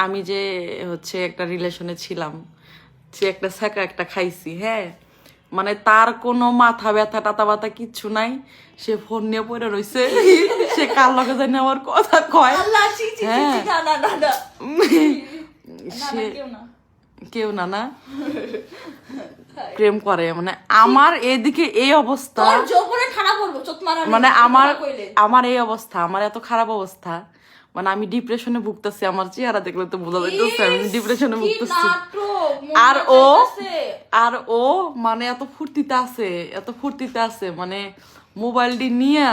আমি যে হচ্ছে একটা রিলেশনে ছিলাম, সে একটা ছ্যাঁকা একটা খাইছি, হ্যাঁ, মানে তার কোনো মাথা ব্যথা টাতা ব্যথা কিচ্ছু নাই, সে ফোন নিয়ে পড়ে রইছে, সে কার লগে জানি আমার কথা কয়, হ্যাঁ সে কেউ না না প্রেম করে, মানে আমার এদিকে এই অবস্থা, মানে আমার এই অবস্থা, আমার এত খারাপ অবস্থা, মানে আমি ডিপ্রেশনে ভুগতেছি, আমার চেহারা দেখলে তো বোঝা যাইতেছে আমি ডিপ্রেশনে ভুগতেছি। আর ও মানে এত ফুর্তিতে আছে, মানে মোবাইলটি নিয়ে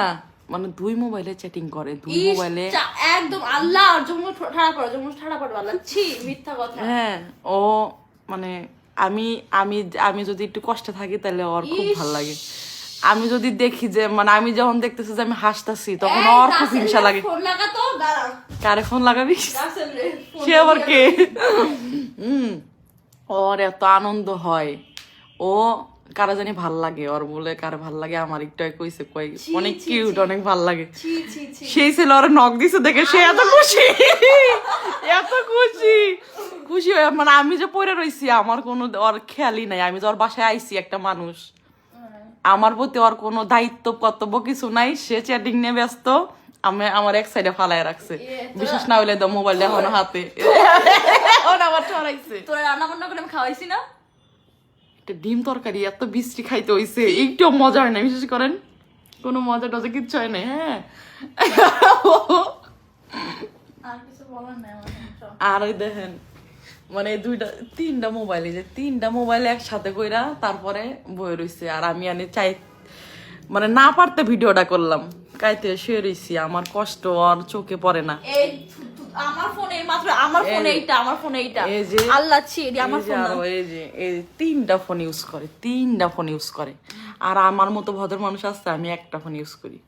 মানে দুই মোবাইলে চ্যাটিং করে, দুই মোবাইলে একদম আল্লাহ ঠাড়া পড়ো আল্লাহ ছি মিথ্যা কথা। হ্যাঁ ও মানে আমি আমি আমি যদি একটু কষ্টে থাকি তাহলে ওর খুব ভালো লাগে, আমি যদি দেখি যে মানে আমি যখন দেখতেছি যে আমি হাসতেছি তখন ওর খুব হিংসা লাগে। কারে ফোন লাগাবি? সে আবার কে? ওর এত আনন্দ হয়, ও কারা জানি ভাল লাগে, ওর বলে কারে ভাল লাগে, আমার একটু কইছে কই অনেক কিউট, অনেক ভাল লাগে। সেই ছেলে ওর নক দিছে দেখে সে এত খুশি, এত খুশি হয়ে, মানে আমি যে পড়ে রইছি আমার কোনো ওর খেয়ালই নাই, আমি যে ওর বাসায় আইছি একটা মানুষ, আমার প্রতি ওর কোনো দায়িত্ব কর্তব্য কিছু নাই, সে চ্যাটিং নিয়ে ব্যস্ত, আমি আমার এক সাইডে ফালায় রাখছে, বিশেষ না হইলে তো মোবাইল এখনো হাতে এখন আবার ছড়াইছে। তোরা রান্না বান্না করে আমি খাওয়াইছি না, একটা ডিম তরকারি এত বিশ্রী খাইতে হইছে, একটু মজা হয় না, বিশেষ করেন কোনো মজা টজা কিচ্ছু হয় না। হ্যাঁ আর কিছু বলার নাই আমার। আর ওই দেখেন মানে তিনটা মোবাইল একসাথে কইরা তারপরে বই রইছে, আর আমি চাই মানে না পারতে ভিডিওটা করলাম, কাইতে শুয়ে রইছি, আমার কষ্ট আর চোখে পড়ে না। এই আমার ফোনে মাত্র আমার ফোনে এইটা এই যে আল্লাহ ছি এডি আমার ফোন না। এই যে এই তিনটা ফোন ইউজ করে, আর আমার মতো ভদ্র মানুষ আছে, আমি একটা ফোন ইউজ করি।